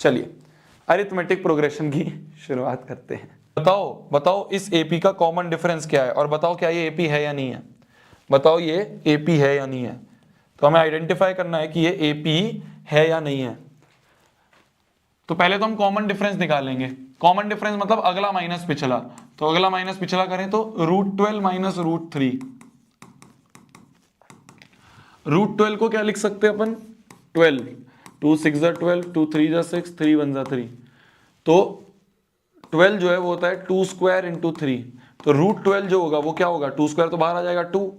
चलिए arithmetic progression की शुरुआत करते हैं। बताओ इस एपी का कॉमन डिफरेंस क्या है, और बताओ क्या ये एपी है या नहीं है। बताओ ये एपी है या नहीं है। तो हमें आइडेंटिफाई करना है कि ये एपी है या नहीं है। तो पहले तो हम कॉमन डिफरेंस निकालेंगे। कॉमन डिफरेंस मतलब अगला माइनस पिछला। तो अगला माइनस पिछला करें तो √12 माइनस √3। √12 को क्या लिख सकते हैं अपन, 12, 2 6 12, 2 3 6, 3 1 3। तो 12 जो है वो होता है 2 स्क्वायर इंटू 3। तो √12 जो होगा वो क्या होगा, 2 स्क्वायर तो बाहर आ जाएगा 2,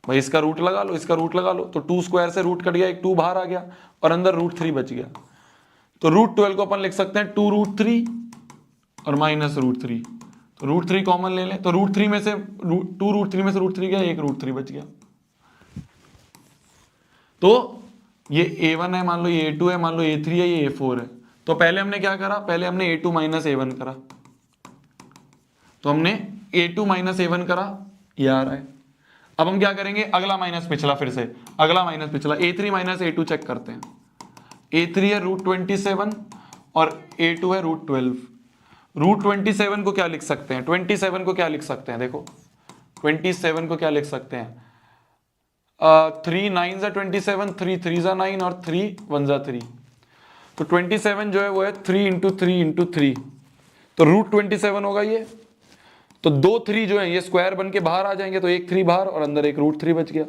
भाई इसका रूट लगा लो, इसका रूट लगा लो। तो 2 स्क्वायर से रूट कट गया, एक 2 बाहर आ गया और अंदर √3 बच गया। तो √12 को अपन लिख सकते हैं 2√3 और माइनस √3। तो √3 कॉमन ले लें, तो √3 में से 2√3 में से √3 गया, एक √3 बच गया। तो ये a1 है, मान लो ये a2 है, मान लो a3 है, ये a4 है। तो पहले हमने क्या करा, पहले हमने a2 माइनस a1 करा। तो हमने a2 माइनस a1 करा, ये आ रहा है। अब हम क्या करेंगे, अगला माइनस पिछला, फिर से अगला माइनस पिछला, a3 माइनस a2 चेक करते हैं। a3 है √27 और a2 है √12। √27 को क्या लिख सकते हैं, 27 को क्या लिख सकते हैं, देखो 27 को क्या लिख सकते हैं, 3 9 27, 3 3 9 और 3 1 3। तो 27 जो है वो है 3 इंटू 3 इंटू 3। तो √27 होगा ये। तो 2 3 जो है ये स्क्वायर बन के बाहर आ जाएंगे, तो एक 3 बाहर और अंदर एक √3 बच गया।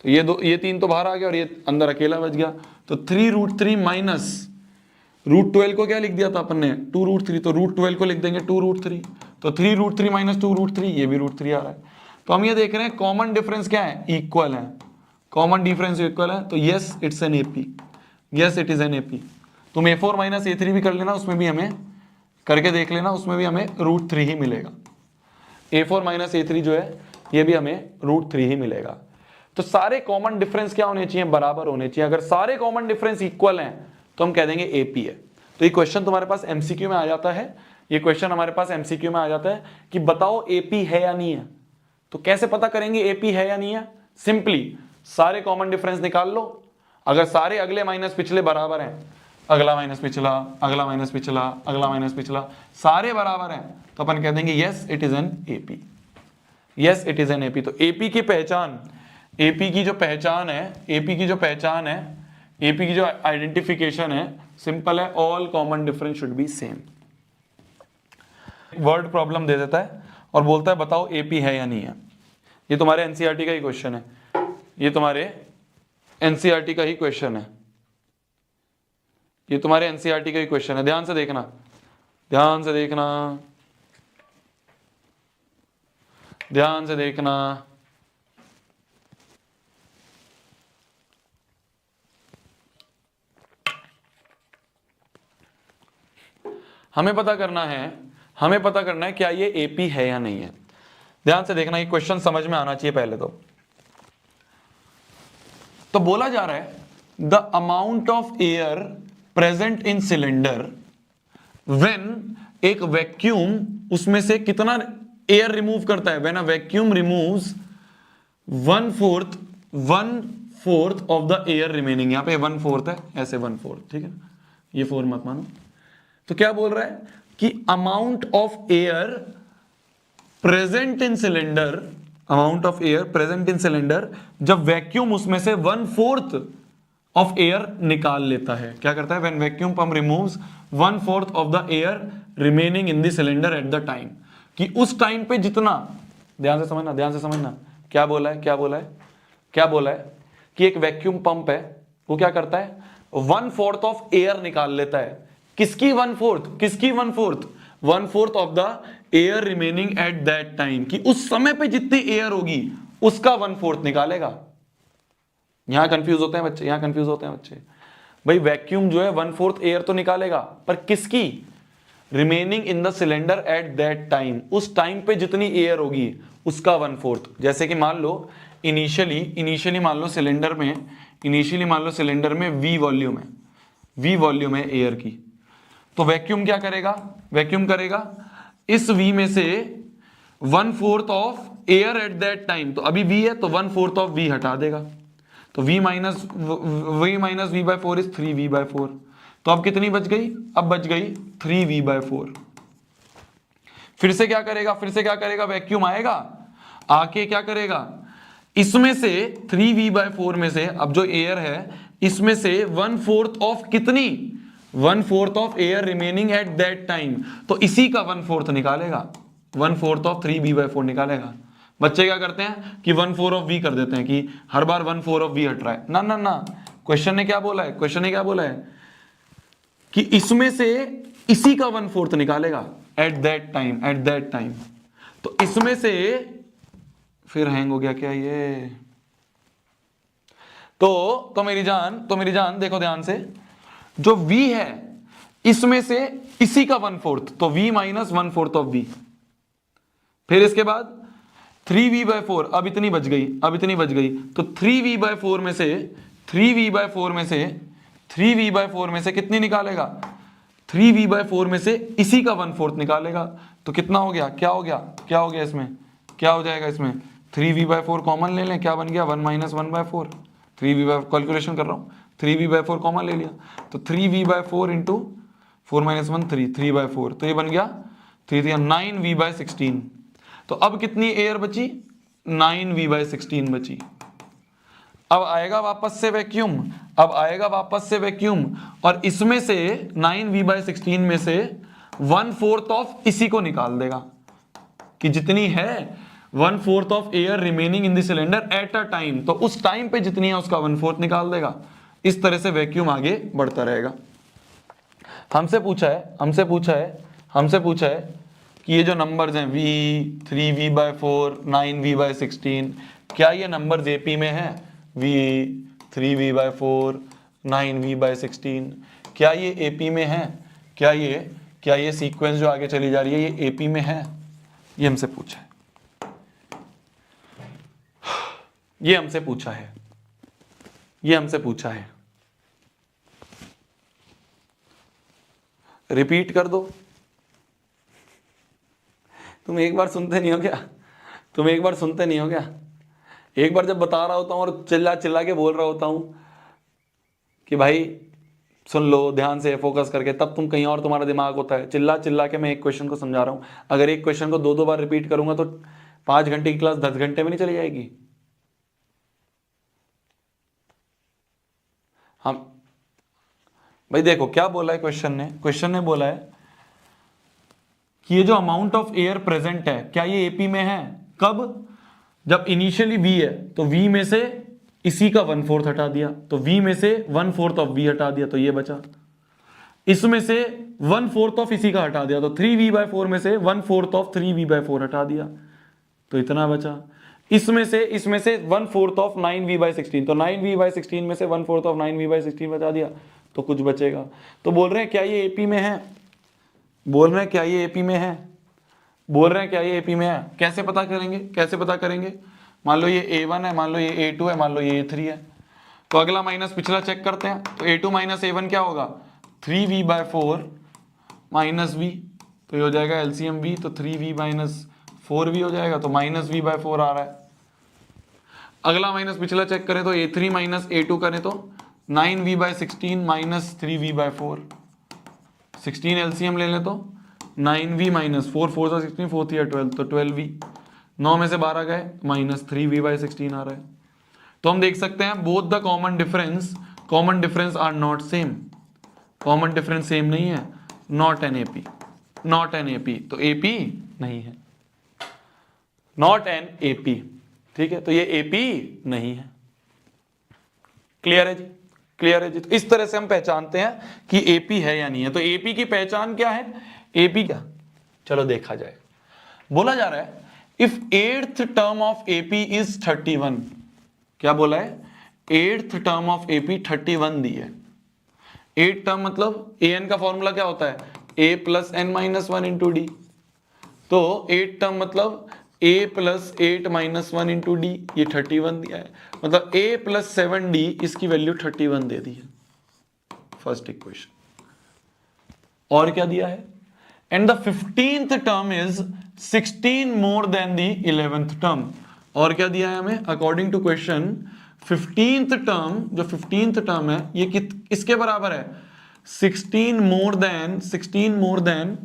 तो ये 3 तो बाहर आ गया और ये अंदर अकेला बच गया। तो 3√3 माइनस √12 को क्या लिख दिया था अपन ने, 2√3। तो √12 को लिख देंगे 2√3। तो 3√3 माइनस 2√3, ये भी √3 आ रहा है। तो हम ये देख रहे हैं कॉमन डिफरेंस क्या है, इक्वल है। कॉमन डिफरेंस इक्वल है, तो yes it's an AP, yes it is an AP. तुम a4 माइनस a3 भी कर लेना, उसमें भी हमें करके देख लेना, उसमें भी हमें √3 ही मिलेगा। a4 माइनस a3 जो है ये भी हमें √3 ही मिलेगा। तो सारे कॉमन डिफरेंस क्या होने चाहिए, बराबर होने चाहिए। अगर सारे कॉमन डिफरेंस इक्वल हैं तो हम कह देंगे एपी है। तो ये क्वेश्चन तुम्हारे पास एमसीक्यू में आ जाता है, ये क्वेश्चन हमारे पास एमसीक्यू में आ जाता है कि बताओ एपी है या नहीं है। तो कैसे पता करेंगे एपी है या नहीं है, सिंपली सारे कॉमन डिफरेंस निकाल लो। अगर सारे अगले माइनस पिछले बराबर हैं, अगला माइनस पिछला, अगला माइनस पिछला, अगला माइनस पिछला, सारे बराबर हैं, तो अपन कह देंगे yes it is an AP, yes it is an AP. तो एपी की पहचान, एपी की जो पहचान है, एपी की जो पहचान है, एपी की जो आइडेंटिफिकेशन है, सिंपल है, all common difference should be same. Word problem दे देता है और बोलता है बताओ एपी है या नहीं है। ये तुम्हारे एनसीईआरटी का ही क्वेश्चन है, ये तुम्हारे एनसीईआरटी का ही क्वेश्चन है, ये तुम्हारे एनसीईआरटी का ही क्वेश्चन है। ध्यान से देखना, ध्यान से देखना, ध्यान से देखना। हमें पता करना है, हमें पता करना है क्या ये एपी है या नहीं है। ध्यान से देखना, ये क्वेश्चन समझ में आना चाहिए पहले तो बोला जा रहा है the amount of air present in cylinder when, एक वैक्यूम उसमें से कितना एयर रिमूव करता है, when a vacuum removes 1/4 of the air remaining. यहां पे 1/4 है, ऐसे 1/4, ठीक है, ये 4 मत मानो। तो क्या बोल रहा है कि amount of air present in cylinder, amount of air present in cylinder, जब वैक्यूम उसमें से 1/4 ऑफ एयर निकाल लेता है, क्या करता है, when vacuum pump removes 1/4 of the air remaining in the cylinder at the time, कि उस टाइम पे जितना, ध्यान से समझना, ध्यान से समझना, क्या बोला है, क्या बोला है, क्या बोला है कि एक वैक्यूम पंप है, वो क्या करता है, 1/4 ऑफ एयर निकाल लेता है। किसकी 1/4, किसकी 1/4, 1/4 of the air remaining at that time, कि उस समय पे जितनी एयर होगी उसका 1/4 निकालेगा। यहां कंफ्यूज होते हैं बच्चे, यहां कंफ्यूज होते हैं बच्चे। भाई वैक्यूम जो है 1/4 एयर तो निकालेगा, पर किसकी, remaining in the cylinder at that time, उस टाइम पे जितनी एयर होगी उसका 1/4। जैसे कि मान लो इनिशियली मान लो सिलेंडर में, इनिशियली मान लो सिलेंडर में V वॉल्यूम है, V वॉल्यूम है एयर की। तो वैक्यूम क्या करेगा, वैक्यूम करेगा इस V में से 1/4 of air at that time. तो अभी V है तो 1/4 ऑफ V हटा देगा, तो V minus V/4 is 3V/4। तो अब कितनी बच गई, अब बच गई 3v/4। फिर से क्या करेगा, फिर से क्या करेगा, वैक्यूम आएगा, आके क्या करेगा, इसमें से 3v/4 में से, अब जो एयर है इसमें से 1/4 ऑफ कितनी, 1/4 of air remaining at that time, तो इसी का 1/4 निकालेगा, 1/4 ऑफ 3v/4 निकालेगा। बच्चे क्या करते हैं कि 1/4 ऑफ v कर देते हैं कि हर बार 1/4 ऑफ v हट रहा है, ना ना ना, क्वेश्चन ने क्या बोला है, क्वेश्चन ने क्या बोला है कि इसमें से इसी का 1/4 निकालेगा at that time, at that time. तो इसमें से फिर हैंग हो गया क्या ये, तो मेरी जान देखो ध्यान से, जो v है इसमें से इसी का 1/4, तो v माइनस 1/4 ऑफ v। फिर इसके बाद 3v/4, अब इतनी बच गई, अब इतनी बच गई, तो 3v/4 में से 3v/4 में से 3v/4 में से कितनी निकालेगा, 3v/4 में से इसी का 1/4 निकालेगा। तो कितना हो गया, क्या हो गया, क्या हो गया, इसमें क्या हो जाएगा, इसमें 3v/4 कॉमन ले लें, क्या बन गया 1 माइनस 1/4, 3v/4 कैलकुलेशन कर रहा हूं, 3v/4 कॉमन ले लिया, तो 3v/4 इंटू 4 माइनस 1 3/4, तो ये बन गया 9v/16। तो अब कितनी एयर बची, 9v/16 बची। अब आएगा वापस से वैक्यूम, अब आएगा वापस से वैक्यूम, और इसमें से 9v/16 में से 1/4 ऑफ इसी को निकाल देगा कि जितनी है 1/4 of air remaining in the cylinder at a time, तो उस टाइम पे जितनी है उसका 1/4 निकाल देगा। इस तरह से वैक्यूम आगे बढ़ता रहेगा। हमसे पूछा है कि ये जो नंबर्स हैं v, 3v/4, 9v/16, क्या ये नंबर्स एपी में है, v, 3v/4, 9v/16, क्या ये एपी में है, क्या ये सीक्वेंस जो आगे चली जा रही है ये एपी में है, ये हमसे पूछा है, ये हमसे पूछा है। रिपीट कर दो, तुम एक बार सुनते नहीं हो क्या, एक बार जब बता रहा होता हूं और चिल्ला चिल्ला के बोल रहा होता हूं कि भाई सुन लो ध्यान से फोकस करके, तब तुम कहीं और तुम्हारा दिमाग होता है। चिल्ला चिल्ला के मैं एक क्वेश्चन को समझा रहा हूं, अगर एक क्वेश्चन को 2-2 बार रिपीट करूंगा तो 5 घंटे की क्लास 10 घंटे में नहीं चली जाएगी। हम भाई देखो क्या बोला है क्वेश्चन ने बोला है कि ये जो अमाउंट ऑफ एयर प्रेजेंट है क्या ये एपी में है, कब, जब इनिशियली v है तो v में से इसी का 1/4 हटा दिया, तो v में से 1/4 ऑफ v हटा दिया, तो ये बचा, इसमें से 1/4 ऑफ इसी का हटा दिया, तो 3v/4 में से 1/4 ऑफ 3v/4 हटा दिया, तो इतना बचा, इसमें से 1/4 ऑफ 9v/16, तो 9v/16 में से 1/4 ऑफ 9v/16 बचा दिया, तो कुछ बचेगा। तो बोल रहे हैं क्या ये एपी में है, कैसे पता करेंगे, मान लो ये a1 है, मान लो ये a2 है, मान लो ये a3 है, तो अगला माइनस पिछला चेक करते हैं। तो a2 माइनस a1 क्या होगा, 3v/4 माइनस v, तो ये हो जाएगा एलसीएम v, तो 3v माइनस 4v हो जाएगा, तो माइनस v/4 आ रहा है। अगला माइनस पिछला चेक करें तो a3 माइनस a2 करें तो 9v/16 माइनस 3v/4, 16 एलसीएम ले लें तो 9v माइनस 4 4 16 4 12, तो 12v, 9 में से 12 गए माइनस 3v/16 आ रहा है। तो हम देख सकते हैं both the common difference are not same, common difference same नहीं है, नॉट एन एपी, तो एपी नहीं है, नॉट एन एपी, ठीक है, तो ये एपी नहीं है। क्लियर है जी, तो इस तरह से हम पहचानते हैं कि एपी है या नहीं है। तो एपी की पहचान क्या है, एपी क्या, चलो देखा जाए। बोला जा रहा है if 8th term of AP is 31, क्या बोला है, 8th टर्म ऑफ एपी 31 दी है। 8 टर्म मतलब an का फॉर्मूला क्या होता है, a plus n minus 1 into D, तो 8 टर्म मतलब a plus 8 minus 1 into D, ये 31 दिया है, मतलब a प्लस 7d इसकी वैल्यू 31 दे दी है, फर्स्ट इक्वेशन। और क्या दिया है, and the 15th term is 16 more then the 11th term, और क्या दिया है हमें, according to question 15th term, जो 15th टर्म है ये इसके बराबर है 16 more than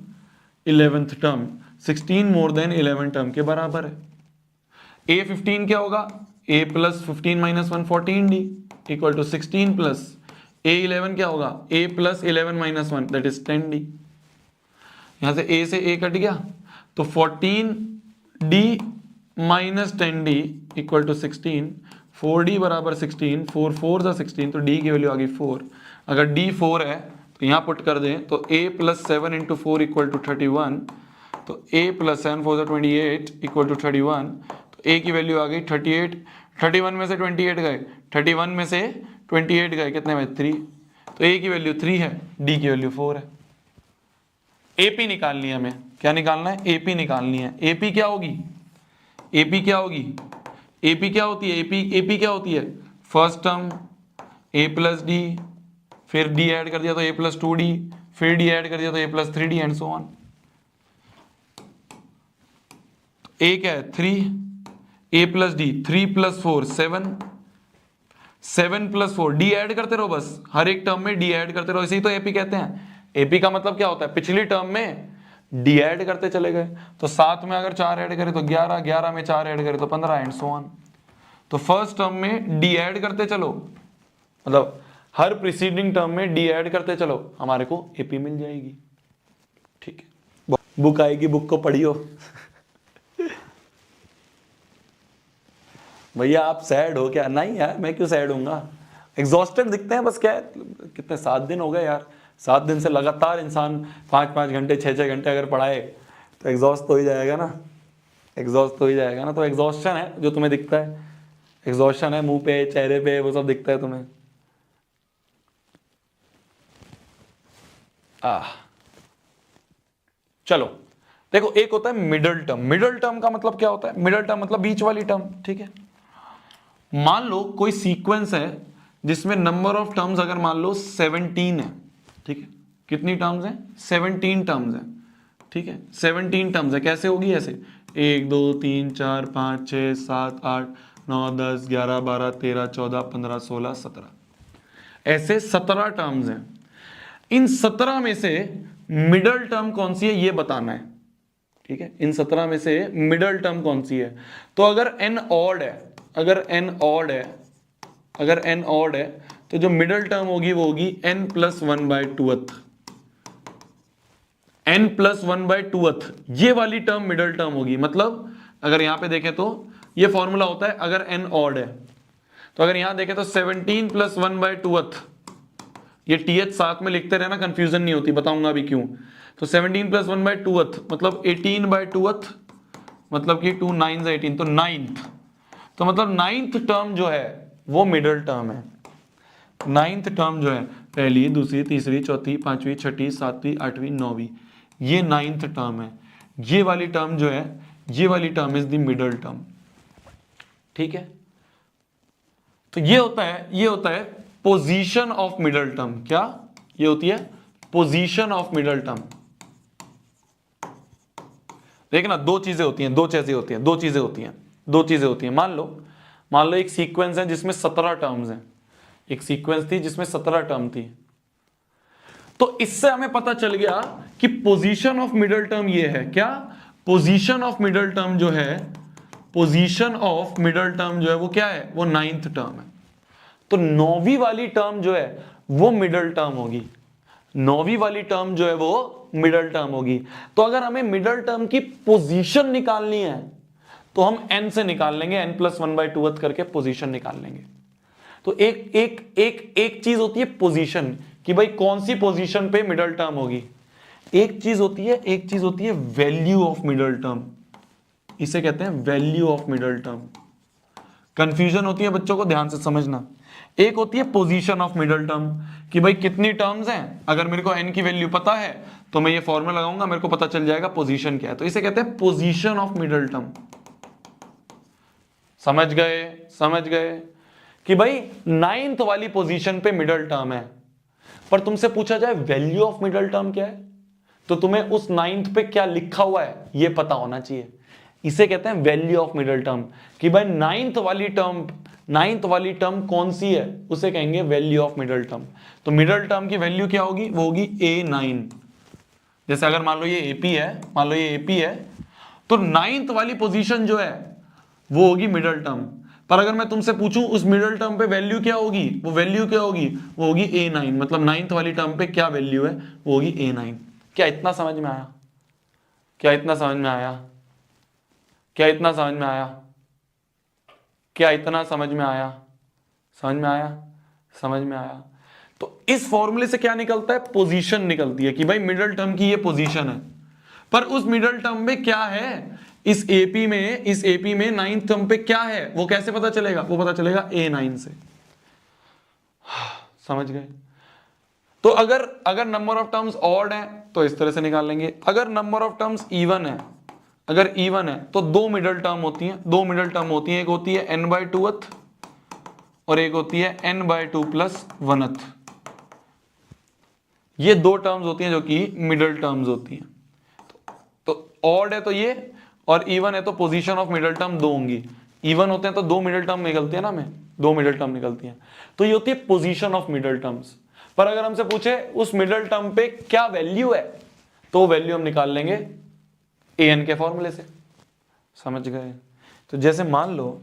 11th term, 16 more than 11 term के बराबर है। A15 क्या होगा? A plus 15 minus 1 14D equal to 16 plus A11 क्या होगा? A plus 11 minus 1 that is 10D। यहां से A से A कट गया तो 14D minus 10D equal to 16, 4D बराबर 16, 4 4 जा 16 तो D की वैल्यू आ गई 4। अगर D 4 है तो यहां पुट कर दें तो A plus 7 into 4 equal to 31, तो A प्लस 7 4 जा 28 इक्वल टू 31, तो A की वैल्यू आ गई 38। 31 में से 28 गए, 31 में से 28 गए, कितने में 3, तो A की वैल्यू 3 है, D की वैल्यू 4 है। AP निकालनी है हमें, क्या निकालना है? AP निकालनी है। AP क्या होगी? AP क्या होगी? AP क्या होती है? AP क्या होती है? First term A plus D, फिर D ऐड कर दिया तो A प्लस 2D, फिर D ऐड कर दिया तो A plus 3D and so on. A क्या है? 3, A plus D 3 plus 4 7, 7 plus 4 D add करते रहो, बस हर एक टर्म में D ऐड करते रहो, इसी तो AP कहते हैं। AP का मतलब क्या होता है? पिछली टर्म में D ऐड करते चले गए, तो 7 में अगर 4 ऐड करें तो 11, 11 में 4 ऐड करें तो 15 एंड सो ऑन। तो फर्स्ट टर्म में D ऐड करते चलो, मतलब हर प्रीसीडिंग टर्म में D ऐड करते चलो, हमारे को AP मिल जाएगी। ठीक है, बुक आएगी, बुक को पढ़ियो। भैया आप सैड हो क्या? नहीं यार, मैं क्यों सैड होऊंगा, एग्जॉस्टेड दिखते हैं बस। क्या है, कितने 7 दिन हो गए यार, 7 दिन से लगातार इंसान 5-5 घंटे 6-6 घंटे अगर पढ़ाए तो एग्जॉस्ट तो ही जाएगा ना, एग्जॉस्ट तो ही जाएगा ना। तो एग्जॉस्शन है जो तुम्हें दिखता है, एग्जॉस्शन है मुंह पे, चेहरे पे, वो सब दिखता है तुम्हें। चलो देखो, एक होता है मिडल टर्म। मिडल टर्म का मतलब क्या होता है? मिडल टर्म मतलब बीच वाली टर्म। ठीक है, मान लो कोई सीक्वेंस है जिसमें नंबर ऑफ टर्म्स अगर मान लो 17 है। ठीक है, कितनी टर्म्स हैं? 17 टर्म्स हैं। ठीक है, 17 टर्म्स है। कैसे होगी? ऐसे 1 2 3 4 5 6 7 8 9 10 11 12 13 14 15 16 17, ऐसे 17 टर्म्स हैं। इन 17 में से मिडल टर्म कौन सी है ये बताना है। ठीक है, इन 17 में से मिडल टर्म कौन सी है? तो अगर n ऑड है, अगर n ऑड है, अगर n ऑड है तो जो मिडल टर्म होगी वो होगी n plus 1/2th, n plus 1/2th, ये वाली टर्म मिडल टर्म होगी। मतलब अगर यहां पे देखें तो ये फॉर्मूला होता है अगर n ऑड है, तो अगर यहां देखें तो 17 प्लस 1/2th, ये th साथ में लिखते रहना, कंफ्यूजन नहीं होती, बताऊंगा अभी क्यों। तो 17 प्लस 1/2th मतलब 18/2th, मतलब कि 2 9 18, तो 9th, तो मतलब 9th टर्म जो है वो मिडल टर्म है। 9th टर्म जो है, पहली दूसरी तीसरी चौथी पांचवी छठी सातवीं आठवीं नौवीं, ये 9th टर्म है। ये वाली टर्म जो है, ये वाली term is the middle term. ठीक है, तो ये होता है पोजीशन ऑफ मिडल टर्म। क्या ये होती है? Position of middle term. देखना, दो चीजें होती हैं, दो चीजें होती हैं। मान लो एक सीक्वेंस है जिसमें 17 टर्म्स हैं, एक सीक्वेंस थी जिसमें 17 टर्म थी। तो इससे हमें पता चल गया कि पोजीशन ऑफ मिडल टर्म ये है। क्या? पोजीशन ऑफ मिडल टर्म जो है, पोजीशन ऑफ मिडल टर्म जो है वो क्या है? वो 9th टर्म है। तो 9वीं वाली टर्म जो है वो मिडल टर्म होगी, 9वीं वाली टर्म जो है वो मिडल टर्म होगी। तो अगर हमें मिडल टर्म की पोजीशन निकालनी है तो हम n से निकाल लेंगे, n प्लस 1/2th करके पोजीशन निकाल लेंगे। तो एक चीज होती है पोजीशन, कि भाई कौन सी पोजीशन पे मिडल टर्म होगी। एक चीज होती है वैल्यू ऑफ मिडल टर्म, इसे कहते हैं value of middle term. Confusion होती है बच्चों को, ध्यान से समझना। एक होती है पोजीशन ऑफ मिडल टर्म, कि भाई कितनी टर्म्स हैं, अगर मेरे को n की वैल्यू पता है तो मैं ये फॉर्मूला लगाऊंगा, मेरे को पता चल जाएगा पोजीशन क्या है, तो इसे कहते हैं पोजीशन ऑफ मिडल टर्म। समझ गए कि भाई 9th वाली पोजीशन पे मिडल टर्म है। पर तुमसे पूछा जाए वैल्यू ऑफ मिडल टर्म क्या है, तो तुम्हें उस 9th पे क्या लिखा हुआ है ये पता होना चाहिए। इसे कहते हैं वैल्यू ऑफ मिडल टर्म, कि भाई नाइन्थ वाली टर्म कौन सी है, उसे कहेंगे वैल्यू ऑफ मिडल टर्म। तो मिडल टर्म की वैल्यू क्या होगी, वो होगी A9। जैसे अगर मान लो ये AP है, तो नाइन्थ वाली पोजीशन जो है वो होगी मिडल टर्म। पर अगर मैं तुमसे पूछूं उस मिडल टर्म पे वैल्यू क्या होगी, वो होगी A9, मतलब नाइन्थ वाली टर्म पे क्या वैल्यू है, वो होगी A9। क्या इतना समझ में आया? क्या इतना समझ में आया? क्या इतना समझ में आया? क्या इतना समझ में आया? समझ में आया? समझ में आया? तो इस फॉर्मूले से क्या निकलता है, पोजीशन निकलती है, कि भाई मिडल टर्म की ये पोजीशन है। पर उस मिडल टर्म में क्या है, इस एपी में नाइन्थ टर्म पे क्या है, वो कैसे पता चलेगा, वो पता चलेगा A9 से। समझ गए? तो अगर नंबर ऑफ टर्म्स ऑड है तो इस तरह से निकाल लेंगे, अगर नंबर ऑफ टर्म्स इवन है तो दो मिडल टर्म होती हैं, एक होती है n/2th और एक होती है n/2 + 1th। ये दो टर्म्स होती हैं जो कि मिडल टर्म्स होती हैं। तो ऑड है तो ये, और इवन है तो पोजीशन ऑफ मिडल टर्म दो होंगी। इवन होते हैं तो दो मिडल टर्म निकलती है ना, दो मिडल टर्म निकलती हैं, तो ये होती है पोजीशन ऑफ मिडल टर्म्स। पर अगर हमसे पूछे उस मिडल टर्म पे क्या वैल्यू है, तो वैल्यू हम निकाल लेंगे an के फॉर्मूले से। समझ गए? तो जैसे मान लो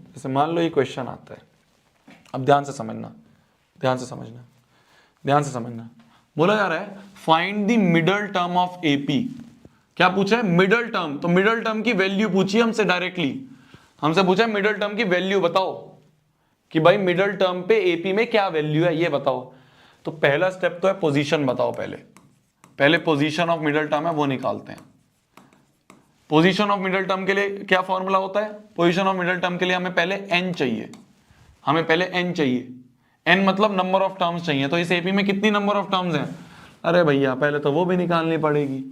ये क्वेश्चन आता है, अब ध्यान से समझना, बोला जा रहा है find the middle term of AP. क्या पूछा है, मिडल टर्म। तो मिडल टर्म की वैल्यू पूछी हमसे डायरेक्टली, हमसे पूछा है मिडल टर्म की वैल्यू बताओ, कि भाई मिडल टर्म पे एपी में क्या वैल्यू है ये बताओ। तो पहला स्टेप तो है पोजीशन बताओ, पहले पोजीशन ऑफ मिडल टर्म है वो निकालते हैं। पोजीशन ऑफ मिडल टर्म के लिए क्या फॉर्मूला होता है, पोजीशन ऑफ मिडल टर्म के लिए हमें पहले n चाहिए, n मतलब नंबर ऑफ टर्म्स चाहिए। तो इस एपी में कितनी नंबर ऑफ टर्म्स हैं, अरे भैया पहले तो वो भी निकालनी पड़ेगी।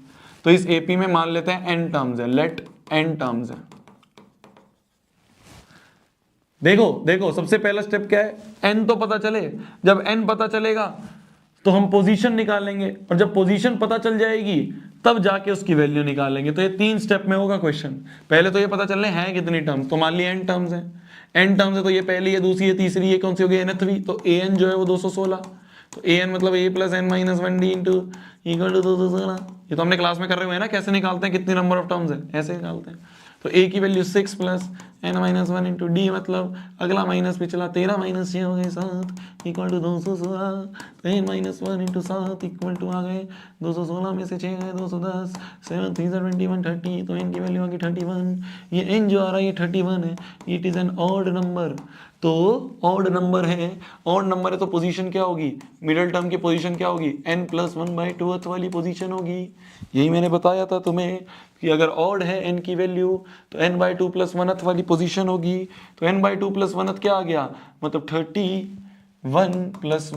तो इस एपी में मान लेते हैं n टर्म्स है, लेट n टर्म्स है। देखो सबसे पहला स्टेप क्या है, n तो पता चले। जब n पता चलेगा तो हम पोजीशन निकालेंगे, और जब पोजीशन पता चल जाएगी तब जाके उसकी वैल्यू निकालेंगे। तो ये 3 स्टेप में होगा क्वेश्चन। पहले तो ये पता चलने हैं कितनी टर्म्स, तो मान लिया n टर्म्स है, तो ये पहली है, दूसरी है, तीसरी, ये कौन सी होगी, nth। तो an जो है वो 216। तो an मतलब a + n - 1d = 216। ये तो हमने क्लास में कर रहे हुए हैं ना, कैसे निकालते हैं, कितनी नंबर ऑफ टर्म्स है, ऐसे निकालते हैं। तो a की वैल्यू 6 + n - 1 × d, मतलब अगला माइनस पिछला, 13 - 6 हो गए 7 = 216। तो n - 1 × 7 = आ गए 216 में से 6 गए 210, 7 3 21 30। तो n की वैल्यू आ गई 31। ये n जो आ रहा है ये 31 है, it is an odd number. तो ऑड नंबर है तो पोजीशन क्या होगी, मिडिल टर्म की पोजीशन क्या होगी, n + 1/2th वाली पोजीशन होगी। यही मैंने बताया था तुम्हें कि अगर ऑड है n की वैल्यू तो n/2 + 1th वाली पोजीशन होगी। तो n/2 + 1th क्या आ गया, मतलब 31 +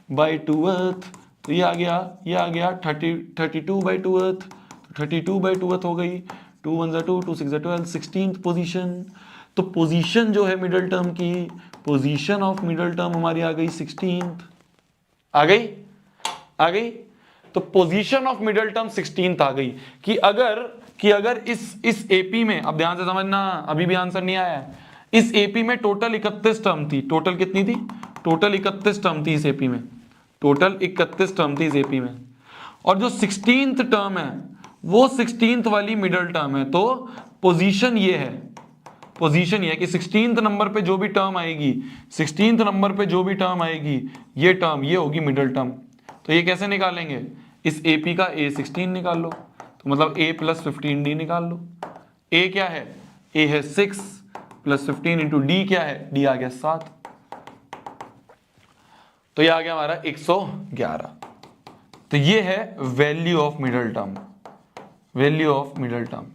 1/2th। तो ये आ गया 32/2th। तो 32/2th हो गई, 2 1 2 2 6 12, 16th पोजीशन। तो पोजीशन जो है मिडिल टर्म की, पोजीशन ऑफ मिडिल टर्म हमारी आ गई 16th। आ गई। तो position of middle term 16th आ गई। कि अगर इस एपी में, अब ध्यान से समझना, अभी भी आंसर नहीं आया है। इस एपी में टोटल 31 टर्म थी। टोटल कितनी थी, टोटल 31 टर्म थी इस एपी में, टोटल 31 टर्म थी इस एपी में। और जो 16th टर्म है वो 16th वाली मिडिल टर्म है। तो पोजीशन ये है कि 16th नंबर पे जो भी टर्म आएगी, 16th नंबर पे जो भी टर्म आएगी, ये टर्म ये होगी मिडिल टर्म। तो ये कैसे निकालेंगे, इस AP का A16 निकाल लो, तो मतलब A + 15d निकाल लो। A क्या है, A है 6 + 15 × D क्या है, D आ गया 7। तो ये आ गया हमारा 111। तो ये है value of middle term, value of middle term.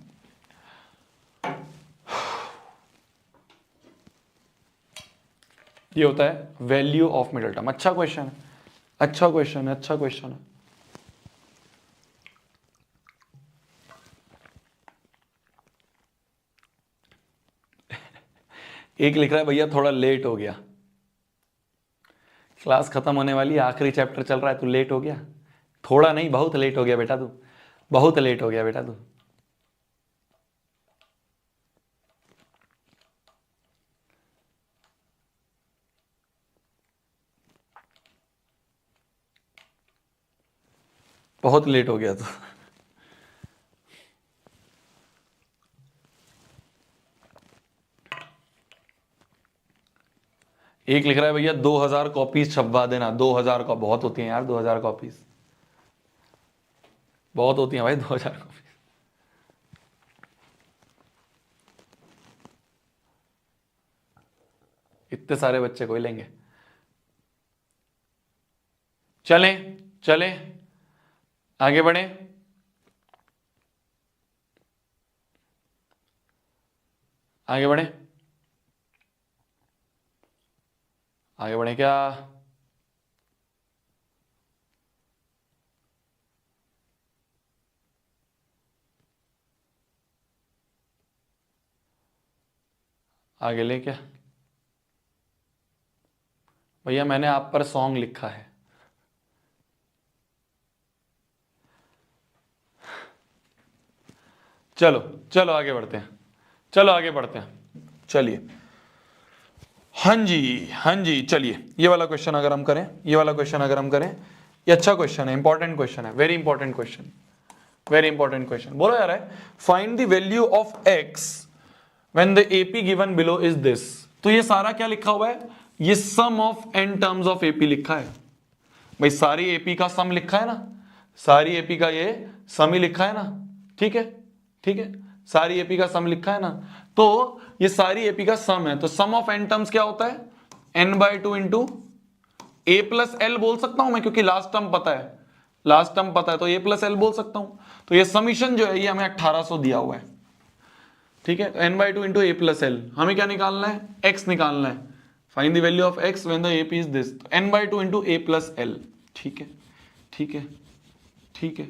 ये होता है वैल्यू ऑफ मिडिल टर्म। अच्छा क्वेश्चन है, अच्छा क्वेश्चन है। एक लिख रहा है भैया थोड़ा लेट हो गया, क्लास खत्म होने वाली, आखिरी चैप्टर चल रहा है, तू लेट हो गया। थोड़ा नहीं, बहुत लेट हो गया बेटा तू, बहुत लेट हो गया बेटा तू। बहुत लेट हो गया तो। एक लिख रहा है भैया 2000 कॉपीज छपवा देना। 2000 का बहुत होती है यार, 2000 कॉपीज बहुत होती हैं भाई, 2000 कॉपीज। इतने सारे बच्चे कोई लेंगे। चलें चलें आगे बढ़े। आगे बढ़े आगे बढ़े क्या? आगे ले क्या? भैया मैंने आप पर सॉन्ग लिखा है। चलो चलो आगे बढ़ते हैं, चलो आगे बढ़ते हैं। चलिए हाँ जी चलिए, ये वाला क्वेश्चन अगर हम करें, ये वाला क्वेश्चन अगर हम करें, ये अच्छा क्वेश्चन है, इंपॉर्टेंट क्वेश्चन है, very important question, very important question. बोलो यार है, find the value of x when the AP given below is this. तो ये सारा क्या लिखा हुआ है? ये sum of n terms of AP लिखा है भाई, सारी AP का सम लिखा है ना, सारी AP का ये सम ही लिखा है ना, ठीक है ठीक है, सारी AP का सम लिखा है ना, तो ये सारी AP का सम है। तो सम ऑफ n टर्म्स क्या होता है? n/2 into a plus L बोल सकता हूं मैं, क्योंकि लास्ट टर्म पता है, लास्ट टर्म पता है तो a प्लस एल बोल सकता हूं। तो ये समीशन जो है ये हमें 1800 दिया हुआ है, ठीक है। n/2 into a plus L, हमें क्या निकालना है? x निकालना है। Find the value of x when the AP is this, n/2 into a plus L, ठीक है ठीक है ठीक है।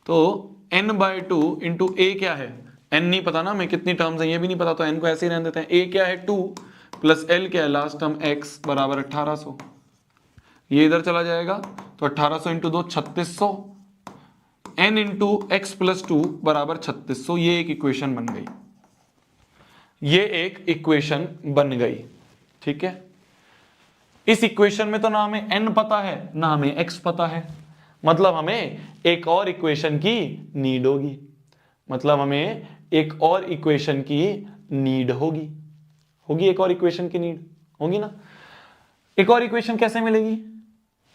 तो n/2 इंटू a क्या है? n नहीं पता ना हमें कितनी टर्म्स है, ये भी नहीं पता, तो n को ऐसे ही रहने देते हैं। a क्या है? 2 प्लस l क्या है? लास्ट टर्म x बराबर 1800। ये इधर चला जाएगा तो 1800 into 2 3600, n into x plus 2 बराबर 3600। ये एक इक्वेशन बन गई, ये एक इक्वेशन बन गई, ठीक है। इस इक्वेशन में तो ना हमें n पता है ना हमें x पता है, मतलब हमें एक और इक्वेशन की नीड होगी, मतलब हमें एक और इक्वेशन की नीड होगी, होगी एक और इक्वेशन की नीड होगी ना। एक और इक्वेशन कैसे मिलेगी?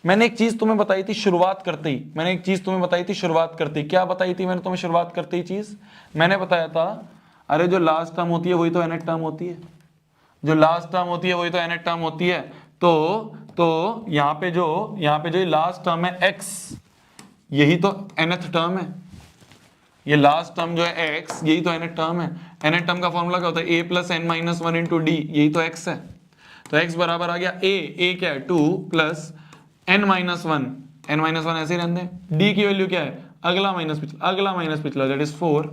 मैंने एक चीज तुम्हें बताई थी शुरुआत करते ही, मैंने एक चीज तुम्हें बताई थी शुरुआत करते ही। क्या बताई थी मैंने तुम्हें शुरुआत करते ही चीज? मैंने बताया था अरे जो लास्ट टर्म होती है वही तो nth टर्म होती है, जो लास्ट टर्म होती है वही तो nth टर्म होती है। तो यहाँ पे जो लास्ट टर्म है x, यही तो nth टर्म है, ये लास्ट टर्म जो है x यही तो nth टर्म है। nth टर्म का फॉर्मूला क्या होता है? a plus n minus 1 into D, यही तो x है। तो x बराबर आ गया a क्या है? 2 plus n minus 1, n minus 1 ऐसे ही रहने दें। d की वैल्यू क्या है? अगला माइनस पिछला दैट इज 4।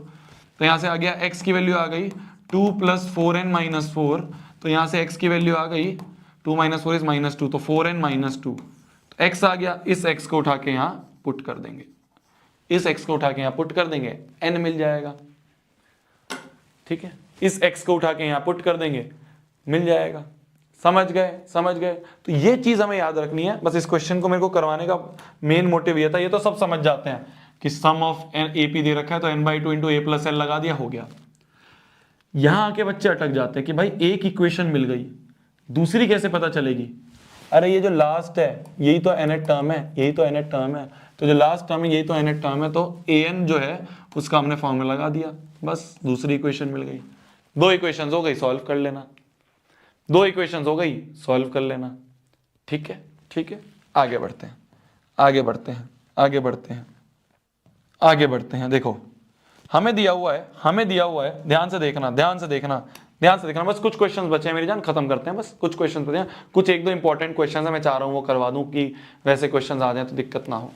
तो यहां से आ गया x की वैल्यू आ गई 2 प्लस 4n माइनस 4, तो यहां से x की वैल्यू आ गई 2 माइनस 4 इज माइनस 2, तो 4n माइनस 2। तो x आ गया, इस x को उठा के यहां पुट कर देंगे, इस x को उठा के यहां पुट कर देंगे, n मिल जाएगा, ठीक है। इस x को उठा के यहां पुट कर देंगे, मिल जाएगा। समझ गए। तो ये चीज हमें याद रखनी है, बस इस क्वेश्चन को मेरे को करवाने का मेन मोटिव ये था। ये तो सब समझ जाते हैं कि सम ऑफ AP दे रखा है तो n/2 into a plus L लगा दिया, हो गया। यहां आके बच्चे अटक जाते हैं कि भाई एक इक्वेशन मिल गई, दूसरी कैसे पता चलेगी? अरे ये जो लास्ट है यही तो nth टर्म है, यही तो nth टर्म है, तो जो लास्ट टर्म है यही तो nth टर्म है, तो an जो है उसका हमने फॉर्मूला लगा दिया, बस दूसरी इक्वेशन मिल गई। दो इक्वेशन हो गई, सॉल्व कर लेना, दो इक्वेशंस हो गई, सॉल्व कर लेना, ठीक है ठीक है। आगे बढ़ते हैं आगे बढ़ते हैं आगे बढ़ते हैं आगे बढ़ते हैं। देखो हमें दिया हुआ है, ध्यान से देखना, बस कुछ क्वेश्चंस बचे हैं मेरी जान, खत्म करते हैं, बस कुछ क्वेश्चंस बचे हैं, कुछ एक दो इंपॉर्टेंट क्वेश्चंस है, मैं चाह रहा हूं वो करवा दूं कि वैसे क्वेश्चंस आ जाए तो दिक्कत ना हो।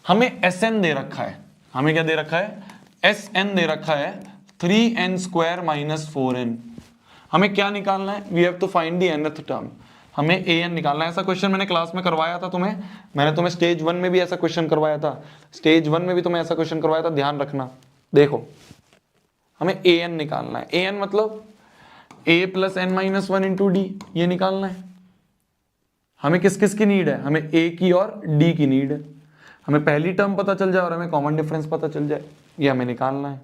हमें Sn दे रखा है, हमें क्या दे रखा है? Sn दे रखा है 3n स्क्वायर माइनस 4n। हमें क्या निकालना है? We have to find the nth term, हमें an निकालना है। ऐसा क्वेश्चन मैंने क्लास में करवाया था तुम्हें, मैंने तुम्हें स्टेज 1 में भी ऐसा क्वेश्चन करवाया था, स्टेज 1 में भी तुम्हें ऐसा क्वेश्चन करवाया था, ध्यान रखना। देखो हमें an निकालना है, an मतलब a plus n minus 1 into D, ये निकालना है। हमें किस किस की नीड है? हमें a की और d की नीड है। हमें पहली टर्म पता चल जाए और हमें कॉमन डिफरेंस पता चल जाए, ये हमें निकालना है,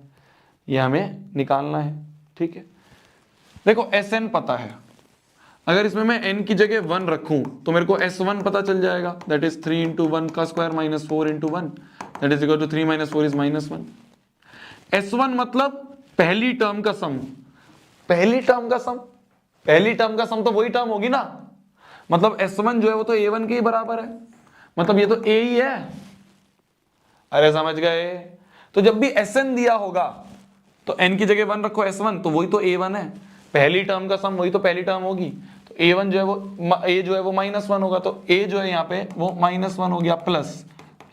ये हमें निकालना है। ठीक है, देखो Sn पता है, अगर इसमें मैं n की जगह 1 रखूं तो मेरे को S1 पता चल जाएगा, दैट इज 3 इंटू 1 का square minus 4 into 1, that is equal to 3 minus 4 is minus 1। S1 मतलब पहली टर्म का सम, पहली टर्म का सम, पहली टर्म का सम तो वही टर्म होगी ना, मतलब S1 जो है वो तो A1 के ही बराबर है, मतलब ये तो A ही है। अरे समझ गए? तो जब भी Sn दिया होगा तो n की जगह 1 रखो, S1 तो वही तो A1 है, पहली टर्म का सम वही तो पहली टर्म होगी, तो A1 जो है वो A जो है वो -1 होगा, तो A जो है यहाँ पे वो -1 हो गया प्लस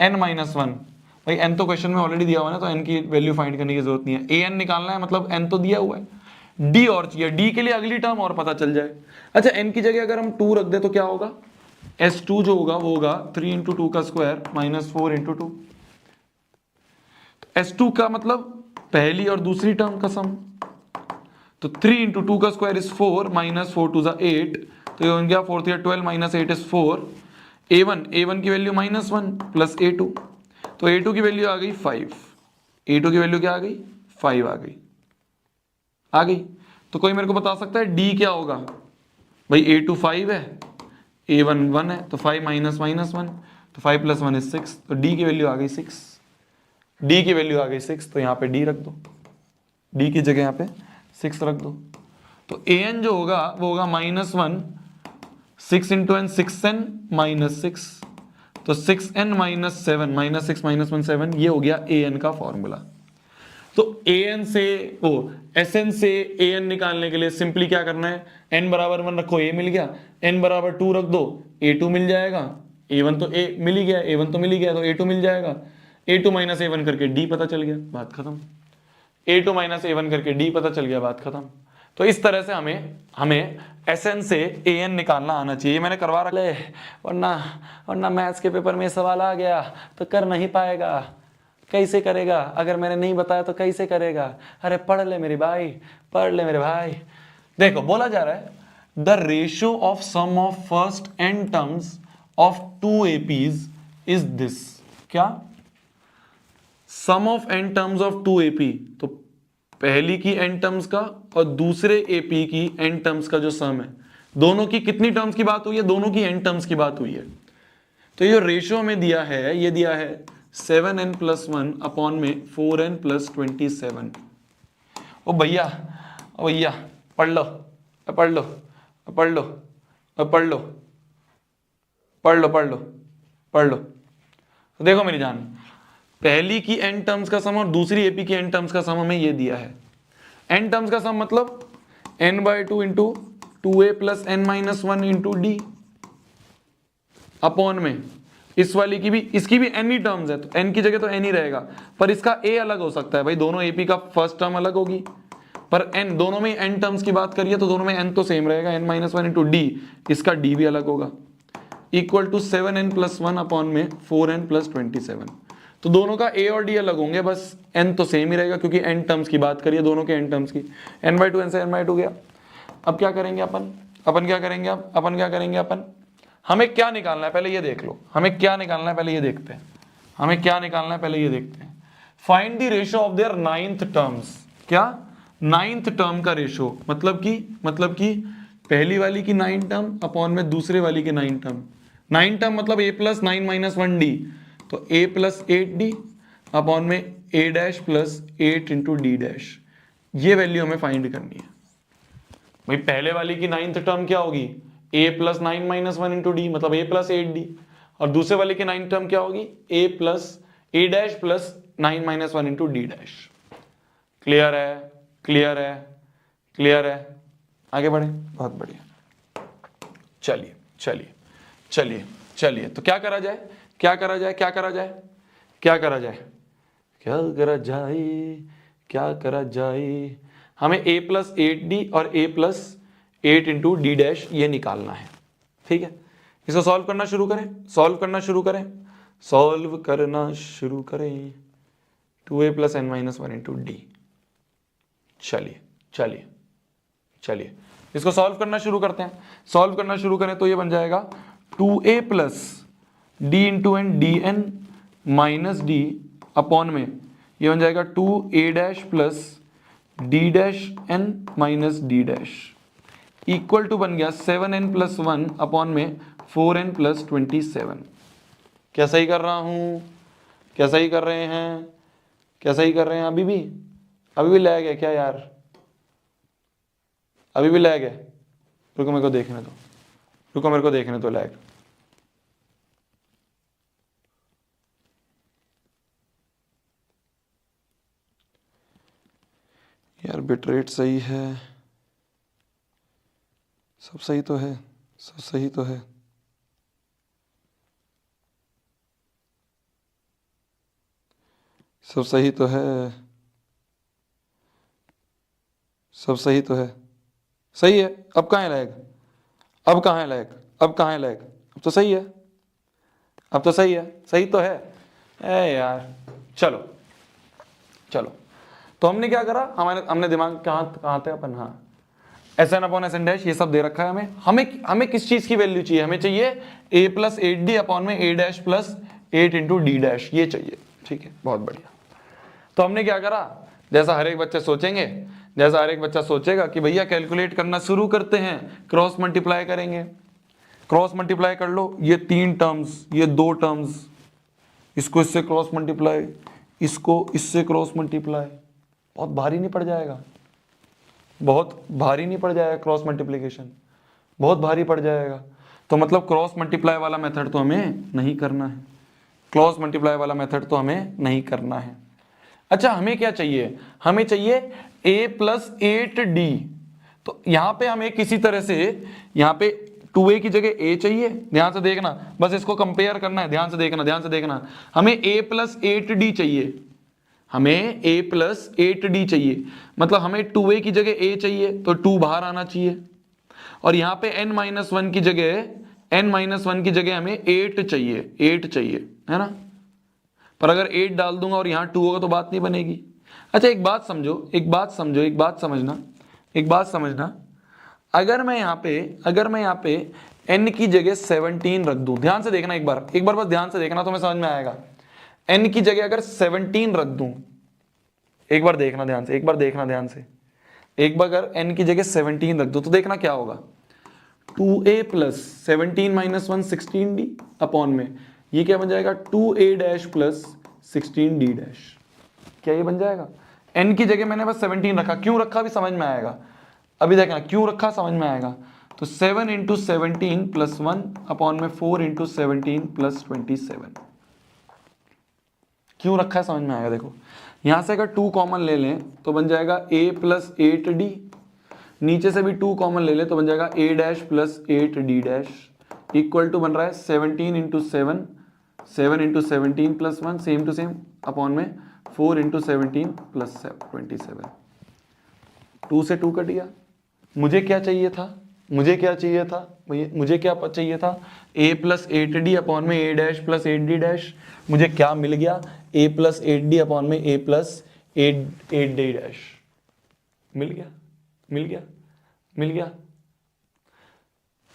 n-1। भाई n तो क्वेश्चन में ऑलरेडी दिया हुआ है ना, तो n की वैल्यू फाइंड करने की जरूरत नहीं है, an निकालना है, मतलब n तो दिया हुआ है, d और चाहिए, d के लिए अगली टर्म और पता चल जाए। अच्छा, n की जगह अगर हम 2 रख दे तो क्या होगा, S2 जो होगा वो होगा 3 इंटू 2 का स्क्वायर माइनस 4 इंटू 2, S2 का मतलब पहली और दूसरी टर्म का सम, तो 3 इंटू 2 का स्क्वायर इज 4 माइनस 4 टू 8, तो ये हो गया 4 3 12 माइनस 8 इज 4। A1 की वैल्यू -1 प्लस A2, तो A2 की वैल्यू आ गई 5, A2 की वैल्यू क्या आ गई, 5 आ गई, आ गई। तो कोई मेरे को बता सकता है D क्या होगा, भाई A2 5 है, A1 1 है, तो 5 माइनस माइनस 1, तो 5 प्लस 1 इज 6, तो D की वैल्यू आ गई 6, D की वैल्यू आ गई 6, तो यहाँ पे D रख दो, D की जगह यहाँ पे 6 रख दो। तो an जो होगा वो होगा -1, 6 इंटू एन 6n माइनस 6, तो 6n माइनस 7, -6 -1 7, ये हो गया an का फॉर्मूला। तो an से वो Sn से an निकालने के लिए सिंपली क्या करना है, n बराबर 1 रखो, a मिल गया, n बराबर 2 रख दो, a2 मिल जाएगा, a1 तो a मिल ही गया, a1 तो मिल ही गया, तो a2 मिल जाएगा, a2 माइनस a1 करके d पता चल गया, बात खत्म। A2 माइनस A1 करके D पता चल गया, बात खत्म। तो इस तरह से हमें Sn से An निकालना आना चाहिए, मैंने करवा रखा है, वरना मैथ्स के पेपर में सवाल आ गया तो कर नहीं पाएगा, कैसे करेगा, अगर मैंने नहीं बताया तो कैसे करेगा, अरे पढ़ ले मेरे भाई, पढ़ ले मेरे भाई। देखो बोला जा रहा है the ratio of sum of first n terms of 2 APs is this, क्या, sum of n terms of 2 AP, तो पहली की n टर्म्स का और दूसरे AP की n टर्म्स का जो सम है, दोनों की कितनी टर्म्स की बात हुई है, दोनों की n टर्म्स की बात हुई है। तो ये रेशियो में दिया है, ये दिया है 7n + 1 अपॉन में 4n + 27। ओ भैया पढ़ लो पढ़ लो पढ़ लो पढ़ लो पढ़ लो पढ़ लो पढ़ लो। तो देखो मेरी जान, पहली की n टर्म्स का सम और दूसरी AP की n टर्म्स का सम हमें ये दिया है। n टर्म्स का सम मतलब n/2 into 2a + n-1 into d upon में इस वाली की भी, इसकी भी n ही टर्म्स है, तो n की जगह तो n ही रहेगा, पर इसका a अलग हो सकता है भाई, दोनों AP का फर्स्ट टर्म अलग होगी, पर n दोनों में n टर्म्स की बात करिए तो दोनों में n तो सेम रहेगा, n-1 इंटू d, इसका d भी अलग होगा, इक्वल टू 7n + 1 अपॉन में 4n + 27। तो दोनों का a और d अलग होंगे, बस n तो सेम ही रहेगा क्योंकि n टर्म्स की बात करिए, दोनों के n टर्म्स की, n/2 n से n/2 गया। अब क्या करेंगे अपन क्या करेंगे, अपन क्या करेंगे, हमें क्या निकालना है पहले ये देख लो, हमें क्या निकालना है पहले ये देखते हैं, हमें क्या निकालना है पहले ये देखते हैं। Find the ratio of their 9th terms, क्या 9th टर्म का रेशियो, मतलब कि पहली वाली की 9 टर्म अपॉन में दूसरे वाली की 9 टर्म, 9 टर्म मतलब a + 9 - 1d, तो a + 8d अपॉन में a' + 8 इंटू d', ये वैल्यू हमें फाइंड करनी है। भाई पहले वाली की 9th टर्म क्या होगी, a + 9 - 1 इंटू d, मतलब a + 8d, और दूसरे वाले की 9th टर्म क्या होगी, a' + 9 - 1 इंटू d'। क्लियर है, क्लियर है, क्लियर है, आगे बढ़े, बहुत बढ़िया। चलिए चलिए चलिए चलिए, तो क्या करा जाए, क्या करा जाए, क्या करा जाए, क्या करा जाए, क्या करा जाए, क्या करा जाए, हमें a + 8d और a + 8 इंटू d' ये निकालना है, ठीक है। इसको सॉल्व करना शुरू करें, सॉल्व करना शुरू करें, सॉल्व करना शुरू करें, 2a + n-1 इंटू d। चलिए चलिए चलिए, इसको सॉल्व करना शुरू करते हैं, सॉल्व करना शुरू करें तो ये बन जाएगा 2a + d into n dn minus D upon में ये बन जाएगा 2a plus D dash N minus D dash equal to बन गया 7n प्लस 1 अपॉन में 4n प्लस 27। क्या सही कर रहा हूँ? क्या सही कर रहे हैं? क्या सही कर रहे हैं? अभी भी लैग है क्या यार? अभी भी लैग है? रुको मेरे को देखने दो, रुको मेरे को देखने दो लैग। यार बिट रेट सही है, सब सही तो है, सब सही तो है। सब सही तो है, सब सही तो है, सही है। अब कहाँ है लैग? अब कहाँ है लैग? अब कहाँ है लैग? अब तो सही है, अब तो सही है, सही तो है। ए यार चलो चलो, तो हमने क्या करा, हमने दिमाग कहाँ थे अपन? हाँ, S N upon S N dash ये सब दे रखा है हमें किस चीज की वैल्यू चाहिए? हमें चाहिए a प्लस 8d अपॉन में a dash plus 8 into D dash, ये चाहिए। ठीक है, बहुत बढ़िया। तो हमने क्या करा, जैसा हर एक बच्चे सोचेंगे, जैसा हर एक बच्चा सोचेगा कि भैया कैलकुलेट करना शुरू करते हैं, क्रॉस मल्टीप्लाई करेंगे। क्रॉस मल्टीप्लाई कर लो, ये 3 टर्म्स, ये 2 टर्म्स, इसको इससे क्रॉस मल्टीप्लाई, इसको इससे क्रॉस मल्टीप्लाई। बहुत भारी नहीं पड़ जाएगा? बहुत भारी नहीं पड़ जाएगा? क्रॉस मल्टीप्लिकेशन बहुत भारी पड़ जाएगा। तो मतलब क्रॉस मल्टीप्लाई वाला मेथड तो हमें नहीं करना है, क्रॉस मल्टीप्लाई वाला मेथड तो हमें नहीं करना है। अच्छा, हमें क्या चाहिए? हमें चाहिए a प्लस 8d। तो यहां पे हमें किसी तरह से, यहां पे 2a की जगह a चाहिए, ध्यान से देखना, बस इसको कंपेयर करना है, ध्यान से देखना, ध्यान से देखना। हमें a प्लस 8d चाहिए, हमें a प्लस 8d चाहिए, मतलब हमें 2a की जगह a चाहिए, तो 2 बाहर आना चाहिए। और यहाँ पे n माइनस 1 की जगह, n माइनस 1 की जगह हमें 8 चाहिए, 8 चाहिए, है ना? पर अगर 8 डाल दूंगा और यहाँ 2 होगा तो बात नहीं बनेगी। अच्छा एक बात समझो, एक बात समझो, एक बात समझना, एक बात समझना। अगर मैं यहाँ पे n की जगह 17 रख दूं, ध्यान से देखना, एक बार बस ध्यान से देखना, तो मैं समझ में आएगा। n की जगह अगर 17 रख दूं, एक बार देखना ध्यान से, एक बार देखना ध्यान से, एक बार अगर n की जगह 17 रख दो तो देखना क्या होगा। 2a plus 17 minus 1 16d upon में ये क्या बन जाएगा, 2a dash plus 16d dash. क्या ये बन जाएगा? n की जगह मैंने बस 17 रखा, क्यों रखा अभी समझ में आएगा, अभी देखना क्यों रखा समझ में आएगा। तो 7 इंटू 17 प्लस 1 अपॉन में 4 इंटू 17 प्लस 27, क्यों रखा है समझ में आएगा। देखो यहां से अगर 2 कॉमन ले लें तो बन जाएगा a प्लस 8d, नीचे से भी 2 कॉमन ले लें तो बन जाएगा a dash plus 8d dash equal to बन रहा है 17 into 7, 7 into 17 plus 1 same to same upon में 4 इंटू 17 प्लस 27। 2 से 2 कट गया। मुझे क्या चाहिए था, मुझे क्या चाहिए था भैया, मुझे क्या चाहिए था, a प्लस 8d अपॉन में a dash plus 8d dash. मुझे क्या मिल गया, a प्लस 8d अपॉन में a प्लस 8d डैश। मिल गया, मिल गया, मिल गया।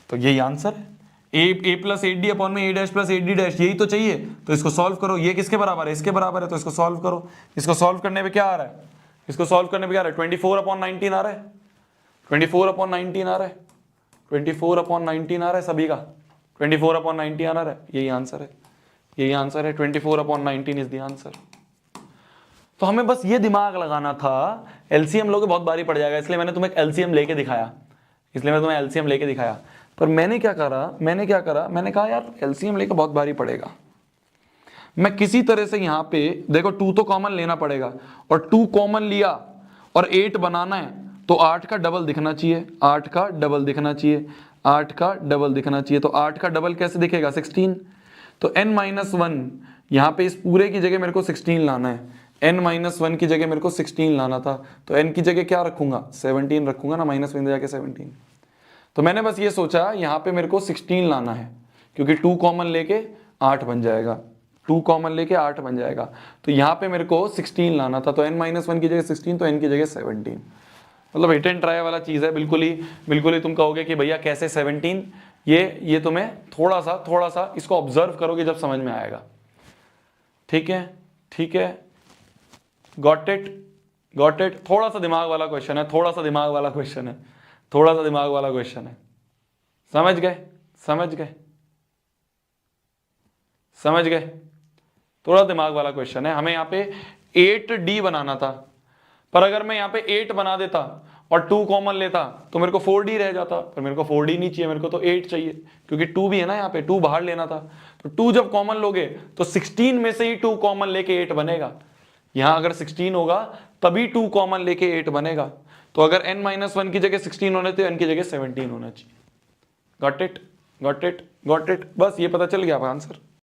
तो यही आंसर है, a प्लस 8d अपॉन में a dash plus 8d dash, यही तो चाहिए। तो इसको सॉल्व करो, ये किसके बराबर है, इसके बराबर है, तो इसको सॉल्व करो। इसको सॉल्व करने पे क्या आ रहा है, इसको सॉल्व करने पे क्या आ रहा है, 24 अपॉन 19 आ रहा है, 24 अपॉन 19 आ रहा है, 24 अपॉन 19 आ रहा है सभी का, 24 अपॉन 19 आ रहा है। यही आंसर है, यही आंसर है, 24 अपॉन 19 इज द आंसर। तो हमें बस ये दिमाग लगाना था, एलसीएम लोगे बहुत भारी पड़ जाएगा, इसलिए मैंने तुम्हें एलसीएम लेके दिखाया, इसलिए मैं तुम्हें एलसीएम लेके दिखाया। पर मैंने क्या करा, मैंने कहा यार एलसीएम लेके बहुत भारी पड़ेगा, मैं किसी तरह से यहाँ पे देखो 2 तो कॉमन लेना पड़ेगा, और 2 कॉमन लिया और 8 बनाना है तो 8 का डबल दिखना चाहिए, 8 का डबल दिखना चाहिए, 8 का डबल दिखना चाहिए। तो 8 का डबल कैसे दिखेगा, 16। तो n माइनस 1 यहाँ पे इस पूरे की जगह मेरे को 16 लाना है, n माइनस 1 की जगह मेरे को 16 लाना था, तो n की जगह क्या रखूंगा, 17 रखूंगा ना, माइनस में जाके 17। तो मैंने बस ये सोचा यहाँ पे मेरे को 16 लाना है, क्योंकि 2 कॉमन लेके 8 बन जाएगा, 2 कॉमन लेके 8 बन जाएगा। तो यहाँ पे मेरे को 16 लाना था, तो n माइनस 1 की जगह 16, तो n की जगह 17। मतलब हिट एंड ट्राई वाला चीज़ है, बिल्कुल ही तुम कहोगे कि भैया कैसे 17, ये तुम्हें थोड़ा सा इसको ऑब्जर्व करोगे जब समझ में आएगा। ठीक है, ठीक है, गॉट इट, गॉट इट। थोड़ा सा दिमाग वाला क्वेश्चन है, थोड़ा सा दिमाग वाला क्वेश्चन है, थोड़ा सा दिमाग वाला क्वेश्चन है। समझ गए, समझ गए, समझ गए? थोड़ा दिमाग वाला क्वेश्चन है। हमें यहाँ पे 8D बनाना था, पर अगर मैं यहाँ पे 8 बना देता और 2 कॉमन लेता तो मेरे को 4D रह जाता, पर मेरे को 4D नहीं चाहिए, मेरे को तो 8 चाहिए, क्योंकि 2 भी है ना यहाँ पे, 2 बाहर लेना था। तो 2 जब कॉमन लोगे तो 16 में से ही 2 कॉमन लेके 8 बनेगा। यहाँ अगर 16 होगा तभी 2 कॉमन लेके 8 बनेगा। तो अगर n-1 की जगह 16 होने थे, n की जगह 17 होना चाहिए। Got it, got it, got it. बस ये पता चल गया आपका आंसर।